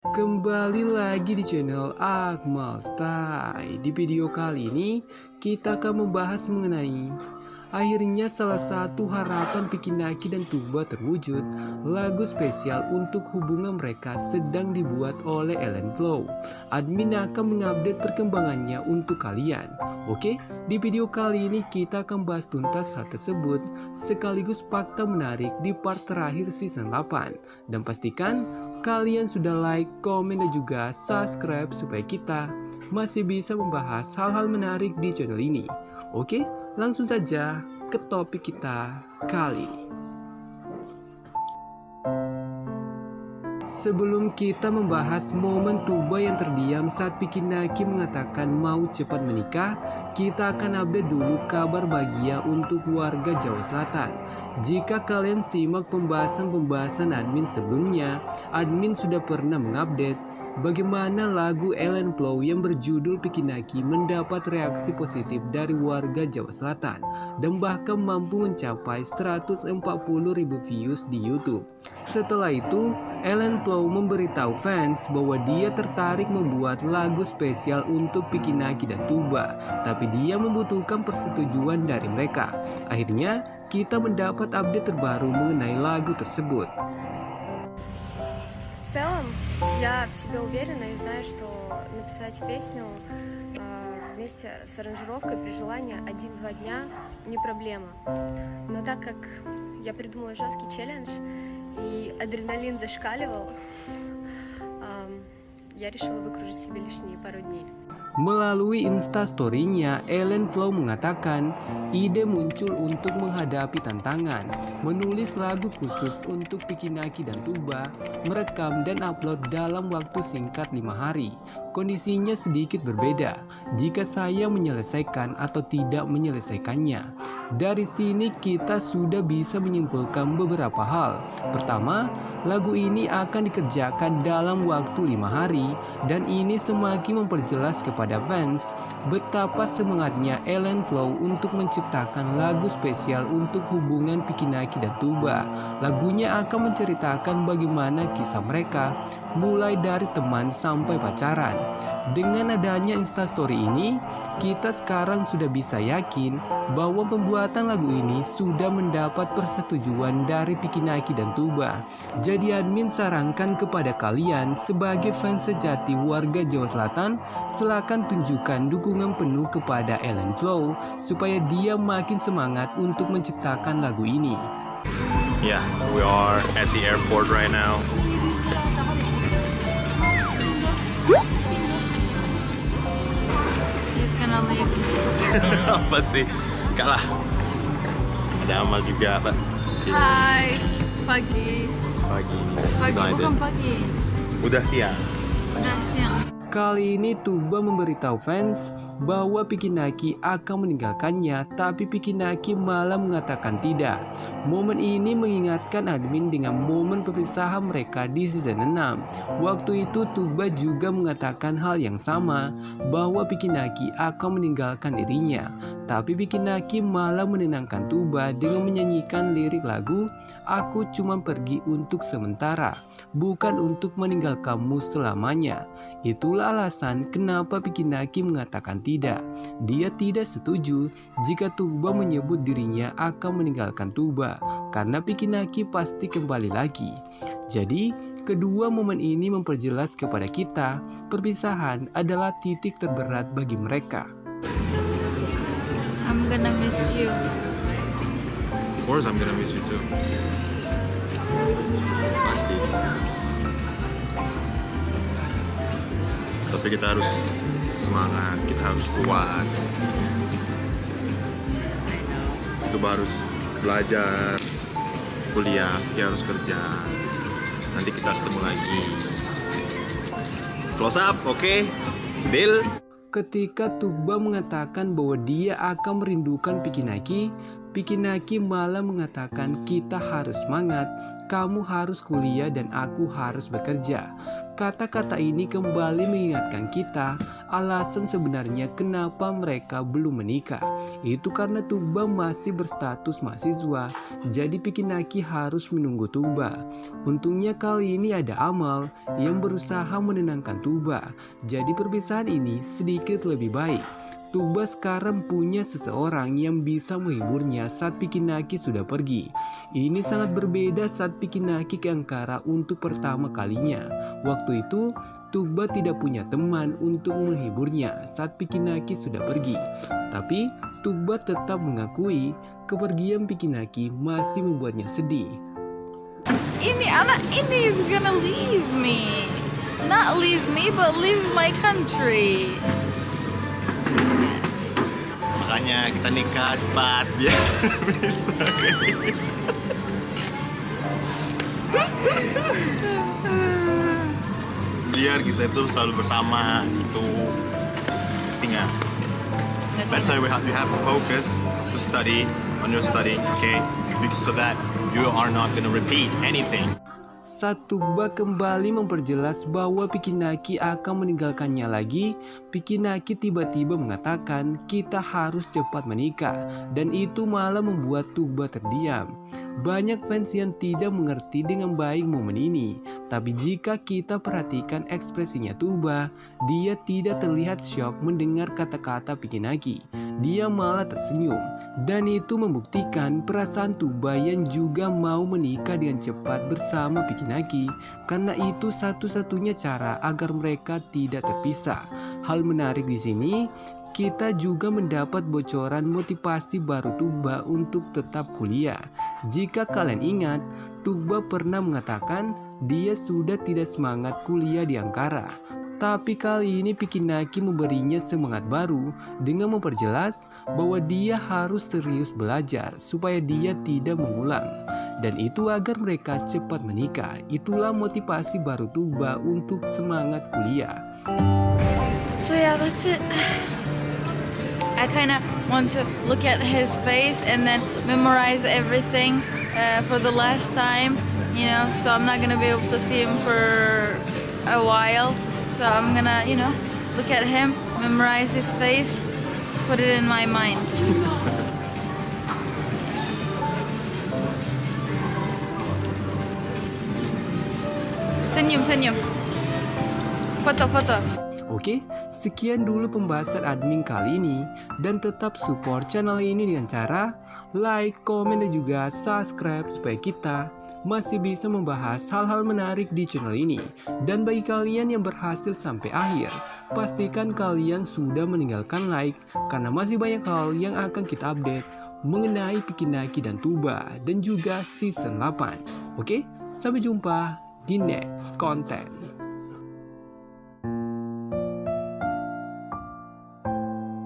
Kembali lagi di channel Akmal Stay. Di video kali ini kita akan membahas mengenai akhirnya salah satu harapan Vicky Naki dan Tuba terwujud. Lagu spesial untuk hubungan mereka sedang dibuat oleh Ellen Flow. Admin akan mengupdate perkembangannya untuk kalian. Oke, di video kali ini kita akan bahas tuntas hal tersebut sekaligus fakta menarik di part terakhir season 8. Dan pastikan kalian sudah like, komen, dan juga subscribe supaya kita masih bisa membahas hal-hal menarik di channel ini. Oke, langsung saja ke topik kita kali ini. Sebelum kita membahas momen Tuba yang terdiam saat Vicky Naki mengatakan mau cepat menikah, kita akan update dulu kabar bahagia untuk warga Jawa Selatan. Jika kalian simak pembahasan admin sebelumnya, admin sudah pernah mengupdate bagaimana lagu Ellen Flow yang berjudul Vicky Naki mendapat reaksi positif dari warga Jawa Selatan dan bahkan mampu mencapai 140.000 views di YouTube. Setelah itu, Ellen Flow memberitahu fans bahwa dia tertarik membuat lagu spesial untuk Vicky Naki dan Tuba, tapi dia membutuhkan persetujuan dari mereka. Akhirnya, kita mendapat update terbaru mengenai lagu tersebut. В целом, я в себе уверена и знаю, что написать песню вместе с аранжировкой при желании 1-2 дня не проблема. Но так как я придумала жесткий челлендж и адреналин зашкаливал, я решила выкружить себе лишние пару дней. Melalui instastory-nya, Ellen Flow mengatakan ide muncul untuk menghadapi tantangan, menulis lagu khusus untuk Vicky Naki dan Tuba, merekam dan upload dalam waktu singkat 5 hari. Kondisinya sedikit berbeda jika saya menyelesaikan atau tidak menyelesaikannya. Dari sini kita sudah bisa menyimpulkan beberapa hal. Pertama, lagu ini akan dikerjakan dalam waktu 5 hari dan ini semakin memperjelas kepada fans betapa semangatnya Ellen Flow untuk menciptakan lagu spesial untuk hubungan Vicky Naki dan Tuba. Lagunya akan menceritakan bagaimana kisah mereka mulai dari teman sampai pacaran. Dengan adanya instastory ini, kita sekarang sudah bisa yakin bahwa pembuatan lagu ini sudah mendapat persetujuan dari Vicky Naki dan Tuba. Jadi admin sarankan kepada kalian sebagai fans sejati warga Jawa Selatan, silakan tunjukkan dukungan penuh kepada Ellen Flow supaya dia makin semangat untuk menciptakan lagu ini. Yeah, we are at the airport right now. He's gonna leave. Apa sih? Enggak lah. Ada Amal juga, Pak. Hai, pagi. Pagi. Bukan pagi. Udah siang. Udah siang. Kali ini Tuba memberitahu fans bahwa Vicky Naki akan meninggalkannya, tapi Vicky Naki malah mengatakan tidak. Momen ini mengingatkan admin dengan momen perpisahan mereka di season 6. Waktu itu Tuba juga mengatakan hal yang sama, bahwa Vicky Naki akan meninggalkan dirinya. Tapi Vicky Naki malah menenangkan Tuba dengan menyanyikan lirik lagu "Aku cuma pergi untuk sementara, bukan untuk meninggalkanmu selamanya." Itulah alasan kenapa Vicky Naki mengatakan tidak. Dia tidak setuju jika Tuba menyebut dirinya akan meninggalkan Tuba, karena Vicky Naki pasti kembali lagi. Jadi, kedua momen ini memperjelas kepada kita, perpisahan adalah titik terberat bagi mereka. I'm gonna miss you. Of course I'm gonna miss you too. Pasti. Tapi kita harus semangat, kita harus kuat. Itu harus belajar, kuliah, kita harus kerja. Nanti kita ketemu lagi. Close up, oke? Deal? Ketika Tuba mengatakan bahwa dia akan merindukan Vicky Naki malah mengatakan kita harus semangat, kamu harus kuliah dan aku harus bekerja. Kata-kata ini kembali mengingatkan kita alasan sebenarnya kenapa mereka belum menikah. Itu karena Tuba masih berstatus mahasiswa, jadi Pikinaki harus menunggu Tuba. Untungnya kali ini ada Amal yang berusaha menenangkan Tuba, jadi perpisahan ini sedikit lebih baik. Tuba sekarang punya seseorang yang bisa menghiburnya saat Pikinaki sudah pergi. Ini sangat berbeda saat Pikinaki ke Ankara untuk pertama kalinya. Waktu itu, Tuba tidak punya teman untuk menghiburnya saat Pikinaki sudah pergi. Tapi, Tuba tetap mengakui kepergian Pikinaki masih membuatnya sedih. Ini anak ini is gonna leave me. Not leave me, but leave my country. Makanya kita nikah cepat biar bisa kayak gini. Biar kita itu selalu bersama itu tinggal. That's why you have to focus to study on your study, okay? Because so that you are not gonna repeat anything. Saat Tuba kembali memperjelas bahwa Pikinaki akan meninggalkannya lagi, Pikinaki tiba-tiba mengatakan kita harus cepat menikah, dan itu malah membuat Tuba terdiam. Banyak fans yang tidak mengerti dengan baik momen ini, tapi jika kita perhatikan ekspresinya Tuba, dia tidak terlihat syok mendengar kata-kata Pikinaki. Dia malah tersenyum, dan itu membuktikan perasaan Tuba yang juga mau menikah dengan cepat bersama Pikinaki, karena itu satu-satunya cara agar mereka tidak terpisah. Hal menarik di sini, kita juga mendapat bocoran motivasi baru Tuba untuk tetap kuliah. Jika kalian ingat, Tuba pernah mengatakan dia sudah tidak semangat kuliah di Ankara. Tapi kali ini Pikinaki memberinya semangat baru dengan memperjelas bahwa dia harus serius belajar supaya dia tidak mengulang. Dan itu agar mereka cepat menikah. Itulah motivasi baru Tuba untuk semangat kuliah. So yeah, that's it. I kind of want to look at his face and then memorize everything for the last time, you know, so I'm not gonna be able to see him for a while. So I'm gonna, you know, look at him, memorize his face, put it in my mind. Senyum, senyum. Foto, foto. Oke, sekian dulu pembahasan admin kali ini, dan tetap support channel ini dengan cara like, komen, dan juga subscribe supaya kita masih bisa membahas hal-hal menarik di channel ini. Dan bagi kalian yang berhasil sampai akhir, pastikan kalian sudah meninggalkan like, karena masih banyak hal yang akan kita update mengenai Pikinaki dan Tuba dan juga season 8. Oke, sampai jumpa di next content.